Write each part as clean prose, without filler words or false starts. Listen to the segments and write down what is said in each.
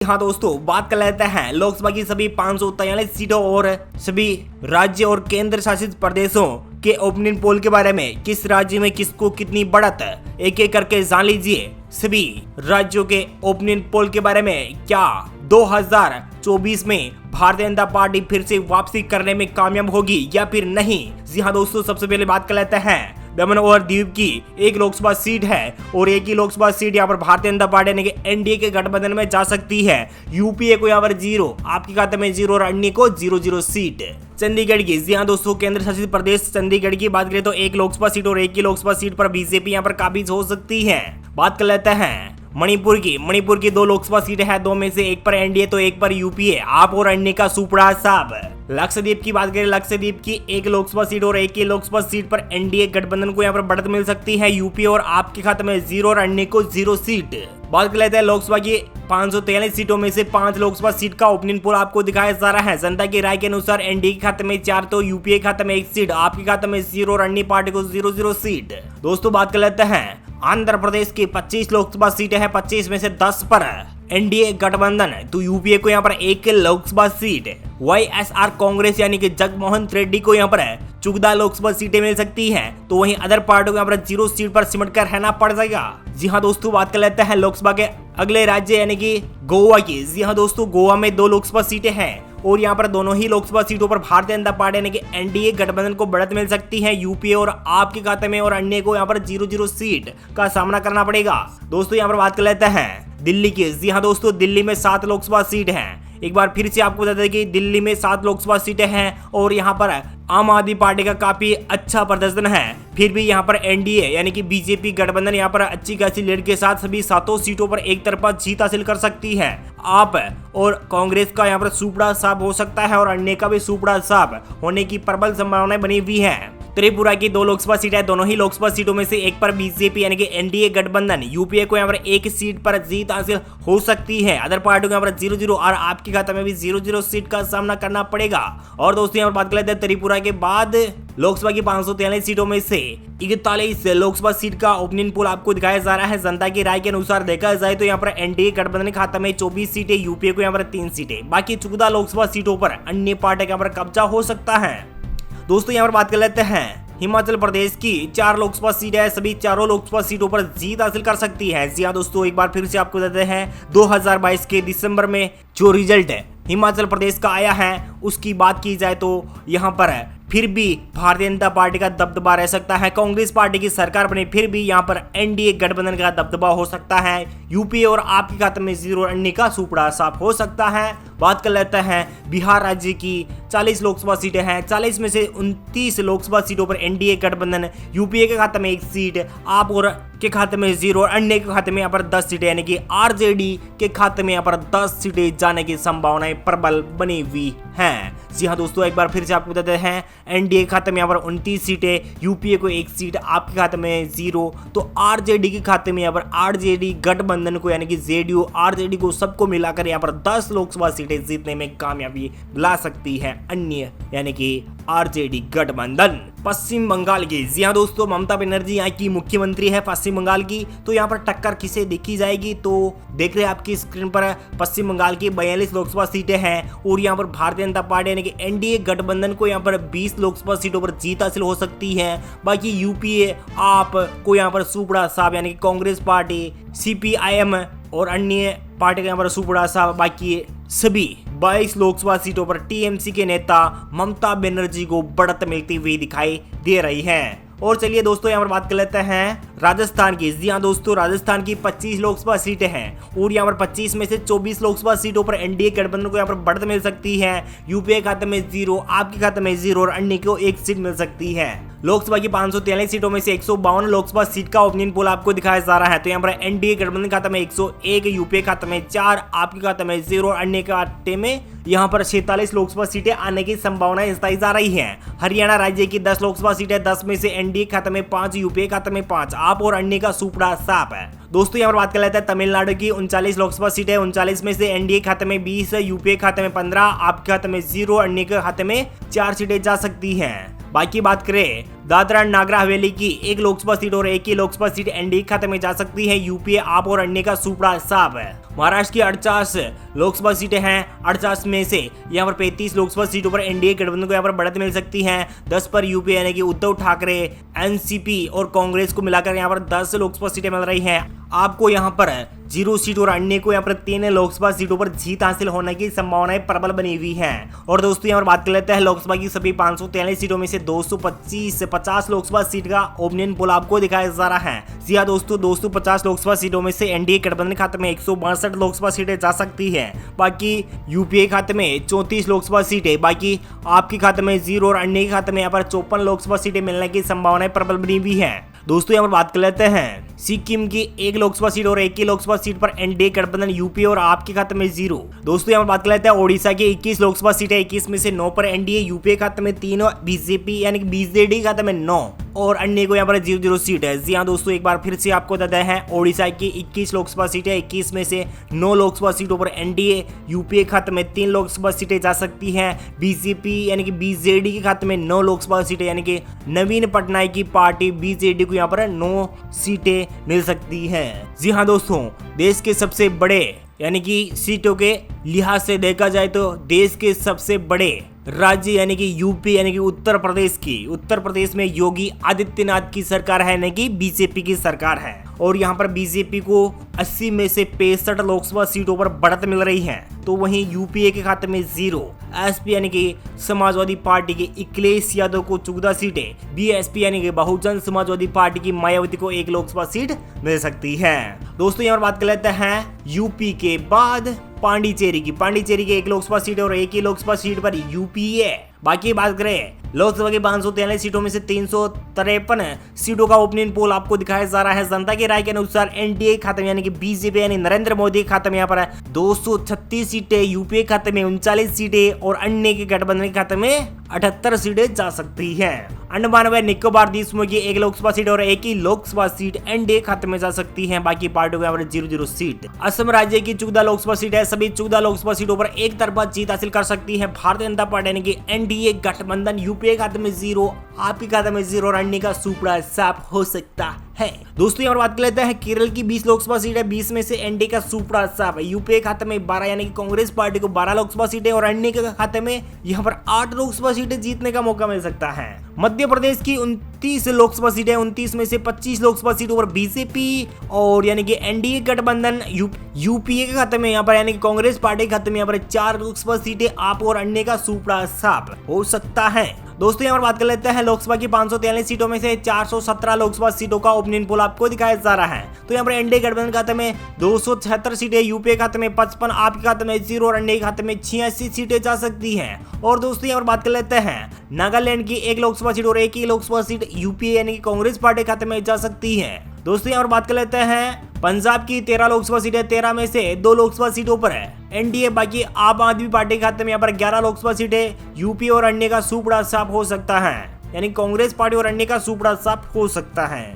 हाँ दोस्तों, बात कर लेते हैं लोकसभा की सभी 543 सीटों और सभी राज्य और केंद्र शासित प्रदेशों के ओपिनियन पोल के बारे में। किस राज्य में किसको कितनी बढ़त, एक एक करके जान लीजिए सभी राज्यों के ओपिनियन पोल के बारे में। क्या 2024 में भारतीय जनता पार्टी फिर से वापसी करने में कामयाब होगी या फिर नहीं? जी हाँ दोस्तों, सबसे पहले बात कर लेते हैं दमन और दीव की एक लोकसभा सीट है और एक ही लोकसभा सीट यहाँ पर भारतीय जनता पार्टी यानी कि एनडीए के गठबंधन में जा सकती है। यूपीए को यहाँ पर 0, आपके खाते में 0 और अन्य को 0 सीट। चंडीगढ़ की, जी हाँ दोस्तों, केंद्र शासित प्रदेश चंडीगढ़ की बात करें तो एक लोकसभा सीट और एक ही लोकसभा सीट पर बीजेपी यहाँ पर काबिज हो सकती है। बात कर लेते हैं मणिपुर की 2 लोकसभा सीटें हैं, 2 में से एक पर एनडीए तो एक पर यूपीए, आप और अन्य का सुपड़ा साहब। लक्षद्वीप की बात करें, लक्षद्वीप की एक लोकसभा सीट और एक ही लोकसभा सीट पर एनडीए गठबंधन को यहाँ पर बढ़त मिल सकती है। यूपीए और आपके खाते में 0 और अन्य को 0 सीट। बात कर लेते हैं लोकसभा की 543 सीटों में से 5 लोकसभा सीट का ओपिनियन पोल आपको दिखाया जा रहा है। जनता की राय के अनुसार एनडीए के खाते में 4 तो यूपीए के खाते में 1 सीट, आपके खाते में 0 और अन्य पार्टी को 0 सीट। दोस्तों बात कर लेते हैं आंध्र प्रदेश की 25 लोकसभा सीटें हैं, 25 में से 10 पर एनडीए गठबंधन तो यूपीए को यहाँ पर 1 लोकसभा सीट। वाईएसआर कांग्रेस यानी कि जगनमोहन रेड्डी को यहाँ पर 14 लोकसभा सीटें मिल सकती हैं, तो वहीं अदर पार्टियों को यहाँ पर 0 सीट पर सिमट कर रहना पड़ जाएगा। जी हाँ दोस्तों, बात कर लेते हैं लोकसभा के अगले राज्य यानी कि गोवा की। जी हाँ दोस्तों, गोवा में 2 लोकसभा सीटें हैं और यहाँ पर दोनों ही लोकसभा सीटों पर भारतीय जनता पार्टी यानी कि एनडीए गठबंधन को बढ़त मिल सकती है। यूपीए और आपके खाते में और अन्य को यहाँ पर 0 सीट का सामना करना पड़ेगा। दोस्तों यहाँ पर बात कर लेते हैं दिल्ली की। जी हाँ दोस्तों, दिल्ली में 7 लोकसभा सीट हैं। एक बार फिर से आपको बता दें कि दिल्ली में 7 लोकसभा सीटें हैं और यहाँ पर आम आदमी पार्टी का काफी अच्छा प्रदर्शन है। फिर भी यहाँ पर एनडीए यानी कि बीजेपी गठबंधन यहाँ पर अच्छी खासी लीड के साथ सभी 7 सीटों पर एक तरफा जीत हासिल कर सकती है। आप और कांग्रेस का यहाँ पर सुपड़ा साफ हो सकता है और अन्य का भी सुपड़ा साफ होने की प्रबल संभावनाएं बनी हुई है। त्रिपुरा की 2 लोकसभा सीटें, दोनों ही लोकसभा सीटों में से एक पर बीजेपी यानी कि एनडीए गठबंधन, यूपीए को यहाँ पर 1 सीट पर जीत हासिल हो सकती है। अदर पार्टियों को यहाँ पर 0 और आपके खाते में भी 0 सीट का सामना करना पड़ेगा। और दोस्तों यहाँ पर बात कर लेते हैं त्रिपुरा के बाद लोकसभा की 543 सीटों में से 41 लोकसभा सीट का ओपिनियन पोल आपको दिखाया जा रहा है। जनता की राय के अनुसार देखा जाए तो यहाँ पर एनडीए गठबंधन के खाते में 24 सीटें, यूपीए को यहाँ पर 3 सीटें, बाकी 14 लोकसभा सीटों पर अन्य पार्टी का यहाँ पर कब्जा हो सकता है। दोस्तों यहाँ पर बात कर लेते हैं हिमाचल प्रदेश की 4 लोकसभा सीटें हैं, सभी चारों लोकसभा सीटों पर जीत हासिल कर सकती है। जी हाँ दोस्तों, एक बार फिर से आपको बताते हैं 2022 के दिसंबर में जो रिजल्ट हिमाचल प्रदेश का आया है उसकी बात की जाए तो यहाँ पर फिर भी भारतीय जनता पार्टी का दबदबा रह सकता है। कांग्रेस पार्टी की सरकार बने फिर भी यहाँ पर एनडीए गठबंधन का दबदबा हो सकता है। यूपीए और आपके खाते में 0 और अन्य का सुपड़ा साफ हो सकता है। बात कर लेते हैं बिहार राज्य की 40 लोकसभा सीटें हैं, 40 में से 29 लोकसभा सीटों पर एनडीए गठबंधन, यूपीए के खाते में 1 सीट, आप और के खाते में 0 और अन्य के खाते में यहाँ पर 10 सीटें यानी कि आरजेडी के खाते में यहाँ पर 10 सीटें जाने की संभावनाएं प्रबल बनी हुई हैं। जी हाँ दोस्तों, एक बार फिर से आपको बताते हैं एनडीए के खाते में यहाँ पर 29 सीटें, यूपीए को 1 सीट, आपके खाते में 0, तो आरजेडी के खाते में यहाँ पर आरजेडी गठबंधन को यानी कि जेडीयू आरजेडी को सबको मिलाकर यहाँ पर 10 लोकसभा सीटें जीतने में कामयाबी ला सकती है अन्य यानी कि आरजेडी गठबंधन। पश्चिम बंगाल की, जी हाँ दोस्तों, ममता बनर्जी यहाँ की मुख्यमंत्री है पश्चिम बंगाल की, तो यहाँ पर टक्कर किसे देखी जाएगी तो देख रहे हैं आपकी स्क्रीन पर पश्चिम बंगाल की 42 लोकसभा सीटें हैं और यहाँ पर भारतीय जनता पार्टी यानी कि एनडीए गठबंधन को यहाँ पर 20 लोकसभा सीटों पर जीत हासिल हो सकती है। बाकी यूपीए आप को यहाँ पर सुपड़ा साहब यानी कि कांग्रेस पार्टी, सीपीआईएम और अन्य पार्टी का यहाँ पर सुपड़ा साहब, बाकी सभी 22 लोकसभा सीटों पर टीएमसी के नेता ममता बनर्जी को बढ़त मिलती हुई दिखाई दे रही है। और चलिए दोस्तों यहाँ पर बात कर लेते हैं राजस्थान की। जी हाँ दोस्तों, राजस्थान की 25 लोकसभा सीटें हैं और यहाँ पर 25 में से 24 लोकसभा सीटों पर एनडीए गठबंधन को यहाँ पर बढ़त मिल सकती है। यूपीए खाते में 0, आपके खाते में 0 और अन्य को 1 सीट मिल सकती है। लोकसभा की 543 सीटों में से 152 लोकसभा सीट का ओपिनियन पोल आपको दिखाया जा रहा है, तो यहाँ पर एनडीए गठबंधन खाते में 101, यूपीए खाते में 4, आपके खाते में 0 और अन्य खाते में यहाँ पर 46 लोकसभा सीटें आने की संभावनाएं जताई जा रही हैं। हरियाणा राज्य की 10 लोकसभा सीटें, 10 में से एनडीए खाते में 5, यूपीए खाते में 5, आप और अन्य का सुपड़ा साफ है। दोस्तों यहाँ पर बात कर लेते हैं तमिलनाडु की 39 लोकसभा सीटें, 39 में से एनडीए खाते में 20, यूपीए खाते में 15, आपके खाते में 0, अन्य के खाते में 4 सीटें जा सकती हैं। बाकी बात करें दादरा नागर हवेली की एक लोकसभा सीट और एक ही लोकसभा सीट एनडीए खाते में जा सकती है। यूपीए आप और अन्य का सुपड़ा साफ है। महाराष्ट्र की 48 लोकसभा सीटें हैं। 48 में से यहाँ पर 35 लोकसभा सीटों पर एनडीए गठबंधन को यहाँ पर बढ़त मिल सकती है। 10 पर यूपीए यानी कि उद्धव ठाकरे, एनसीपी और कांग्रेस को मिलाकर यहाँ पर 10 लोकसभा सीटें मिल रही हैं। आपको यहाँ पर 0 सीट और अन्य को यहाँ पर 3 लोकसभा सीटों पर जीत हासिल होने की संभावनाएं प्रबल बनी हुई हैं। और दोस्तों यहाँ पर बात कर लेते हैं लोकसभा की सभी 543 सीटों में से 225 से 50 लोकसभा सीट का ओपिनियन पोल आपको दिखाया जा रहा है। जी हाँ दोस्तों, 250 लोकसभा सीटों में से एनडीए गठबंधन खाते में 162 लोकसभा सीटें जा सकती है। बाकी यूपीए खाते में 34 लोकसभा सीटें, बाकी आपके खाते में 0 और अन्य के खाते में यहाँ पर 54 लोकसभा सीटें मिलने की संभावनाएं प्रबल बनी हुई है। दोस्तों यहाँ पर बात कर लेते हैं सिक्किम की एक लोकसभा सीट और एक ही लोकसभा सीट पर एनडीए गठबंधन यूपीए और आपके खाते में 0। दोस्तों यहाँ पर बात कर लेते हैं ओडिशा की 21 लोकसभा सीटें, 21 में से 9 पर एनडीए, यूपीए खाते में 3 और बीजेपी यानी कि बीजेडी खाते में 9 और अन्य को यहाँ पर 0 सीट है। जी हाँ दोस्तों, एक बार फिर से आपको बताते हैं ओडिशा की 21 लोकसभा सीटें, 21 में से 9 लोकसभा सीटों पर एनडीए, यूपीए खाते में 3 लोकसभा सीटें जा सकती हैं। बीजेपी यानी कि बीजेडी के खाते में 9 लोकसभा सीटें यानी कि नवीन पटनायक की पार्टी बीजेडी को यहाँ पर 9 सीटें मिल सकती है। जी हाँ दोस्तों, देश के सबसे बड़े यानी कि सीटों के लिहाज से देखा जाए तो देश के सबसे बड़े राज्य यानी कि यूपी यानी कि उत्तर प्रदेश में योगी आदित्यनाथ की सरकार है, यानी कि बीजेपी की सरकार है। और यहाँ पर बीजेपी को 80 में से 65 लोकसभा सीटों पर बढ़त मिल रही है। तो वहीं यूपीए के खाते में 0, एसपी यानी कि समाजवादी पार्टी के अखिलेश यादव को 14 सीटें, बीएसपी यानी कि बहुजन समाजवादी पार्टी की मायावती को 1 लोकसभा सीट मिल सकती है। दोस्तों यहाँ पर बात कर लेते हैं यूपी के बाद पांडिचेरी की 1 लोकसभा सीट और 1 ही लोकसभा सीट पर यूपीए। बाकी बात करें लोकसभा की 543 सीटों में से 353 सीटों का ओपिनियन पोल आपको दिखाया जा रहा है। जनता की राय के अनुसार एनडीए खाते में यानी कि बीजेपी यानी नरेंद्र मोदी के खाते में यहाँ पर 236 सीटें, यूपीए खाते में 39 सीटें और अन्य के गठबंधन के खाते में 78 सीटें जा सकती हैं। अंडमान व निकोबार द्वीप समूह की 1 लोकसभा सीट और 1 ही लोकसभा सीट एनडीए खाते में जा सकती हैं। बाकी पार्टियों को यहाँ पर 0 सीट। असम राज्य की 14 लोकसभा सीट है। सभी 14 लोकसभा सीटों पर एक तरफा जीत हासिल कर सकती है भारतीय जनता पार्टी यानी कि एनडीए गठबंधन। यूपीए खाते में 0, आपके खाते में 0 और अन्य का सुपड़ा साफ हो सकता है। दोस्तों यहाँ पर बात कर लेते हैं केरल की 20 लोकसभा सीट है, 20 में से एनडीए का सुपड़ा साफ है। यूपीए खाते में 12 यानी कि कांग्रेस पार्टी को 12 लोकसभा सीटें और अन्य के खाते में यहाँ पर 8 लोकसभा सीटें जीतने का मौका मिल सकता है। मध्य प्रदेश की 29 लोकसभा सीटें, 29 में से 25 लोकसभा सीटों पर बीजेपी और यानी कि एनडीए गठबंधन। यूपीए के खाते में यहाँ पर यानी कि कांग्रेस पार्टी के खाते में यहाँ पर 4 लोकसभा सीटें आप और अन्य का सुपड़ा साफ हो सकता है। दोस्तों यहाँ पर बात कर लेते हैं लोकसभा की 543 सीटों में से 417 लोकसभा सीटों का ओपिनियन पोल आपको दिखाया जा रहा है। तो यहाँ पर एनडीए गठबंधन खाते में 276 सीटें, यूपीए खाते में 55, आपके खाते में 0 और अन्य खाते में 86 सीटें जा सकती हैं। और दोस्तों यहाँ पर बात कर लेते हैं नागालैंड की 1 लोकसभा सीट और 1 ही लोकसभा सीट यूपीए यानी कि कांग्रेस पार्टी खाते में जा सकती है। दोस्तों यहाँ पर बात कर लेते हैं पंजाब की 13 लोकसभा सीटें, 13 में से 2 लोकसभा सीटों पर है एनडीए। बाकी आम आदमी पार्टी के खाते में यहाँ पर 11 लोकसभा सीटें, यूपी और अन्य का सुपड़ा साफ हो सकता है, यानी कांग्रेस पार्टी और अन्य का सुपड़ा साफ हो सकता है।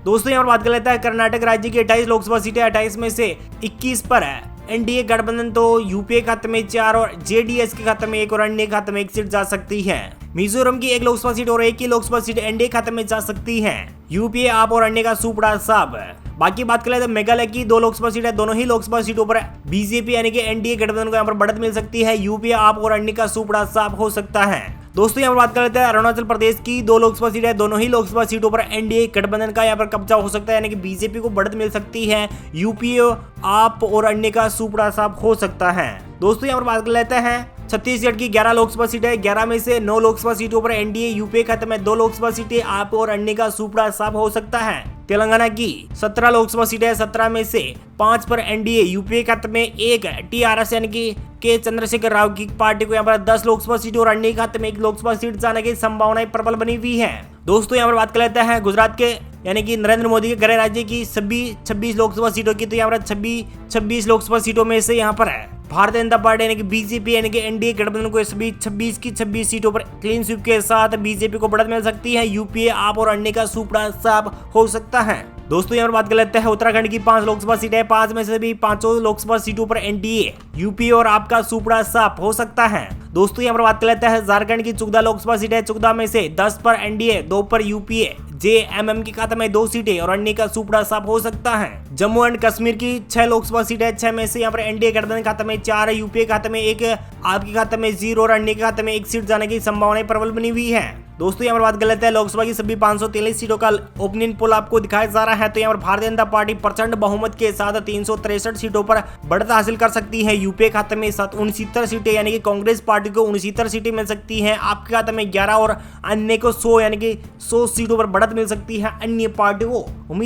दोस्तों यहाँ पर बात कर लेता है कर्नाटक राज्य की 28 लोकसभा सीटें, 28 में से 21 पर है एनडीए गठबंधन। तो यूपीए खाते में 4 और जेडीएस के खाते में 1 और अन्य खाते में 1 सीट जा सकती है। मिजोरम की 1 लोकसभा सीट और 1 ही लोकसभा सीट एनडीए खाते में जा सकती है। यूपीए आप और अन्य का सुपड़ा साफ है। बाकी बात करें तो मेघालय की 2 लोकसभा सीट है, दोनों ही लोकसभा सीटों पर बीजेपी यानी कि एनडीए गठबंधन को यहाँ पर बढ़त मिल सकती है। यूपीए आप और अन्य का सुपड़ा साफ हो सकता है। दोस्तों यहाँ पर बात कर लेते हैं अरुणाचल प्रदेश की 2 लोकसभा सीट है, दोनों ही लोकसभा सीटों पर एनडीए गठबंधन का यहाँ पर कब्जा हो सकता है, यानी कि बीजेपी को बढ़त मिल सकती है। यूपीए आप और अन्य का सुपड़ा साफ हो सकता है। दोस्तों यहाँ पर बात कर लेते हैं छत्तीसगढ़ की 11 लोकसभा सीटें, 11 में से 9 लोकसभा सीटों पर एनडीए, यूपीए खाते में 2 लोकसभा सीटें आप और अन्य का सुपड़ा साफ हो सकता है। तेलंगाना की 17 लोकसभा सीटें, 17 में से 5 पर एनडीए, यूपीए खाते में 1 टीआरएस यानी कि के चंद्रशेखर राव की पार्टी को यहाँ पर 10 लोकसभा सीटें और अन्य खाते में 1 लोकसभा सीट जाने की संभावनाएं प्रबल बनी हुई है। दोस्तों यहाँ पर बात कर लेते हैं गुजरात के यानी कि नरेंद्र मोदी के गृह राज्य की सभी 26 लोकसभा सीटों की। तो यहाँ पर 26 लोकसभा सीटों में से यहाँ पर है भारतीय जनता पार्टी यानी कि बीजेपी यानी कि एनडीए गठबंधन को सभी 26 की 26 सीटों पर क्लीन स्वीप के साथ बीजेपी को बढ़त मिल सकती है। यूपीए आप और अन्य का सुपड़ा साफ हो सकता है। दोस्तों यहाँ पर बात कर लेते हैं उत्तराखंड की 5 लोकसभा सीटें, 5 में से भी 5 लोकसभा सीटों पर एनडीए, यूपी और आपका सुपड़ा साफ हो सकता है। दोस्तों यहाँ पर बात कर लेते हैं झारखंड की 14 लोकसभा सीटें, 14 में से 10 पर एनडीए, 2 पर यूपीए, जेएमएम के खाते में 2 सीटें और अन्य का सुपड़ा साफ हो सकता है। जम्मू एंड कश्मीर की 6 लोकसभा सीटें, 6 में से यहाँ पर एनडीए गठबंधन खाते में 4, यूपीए खाते में 1, आपके खाते में 0 और अन्य के खाते में 1 सीट जाने की संभावनाएं प्रबल बनी हुई है। दोस्तों यहाँ पर बात कर लेते हैं लोकसभा की सभी 543 सीटों का ओपिनियन पोल आपको दिखाया जा रहा है। तो यहाँ पर भारतीय जनता पार्टी प्रचंड बहुमत के साथ 363 सीटों पर बढ़त हासिल कर सकती है। यूपीए खाते में 69 सीटें यानी कि कांग्रेस पार्टी को 69 सीटें मिल सकती हैं, आपके खाते में 11 और अन्य को 100 यानी कि 100 सीटों पर बढ़त मिल सकती है अन्य पार्टी को।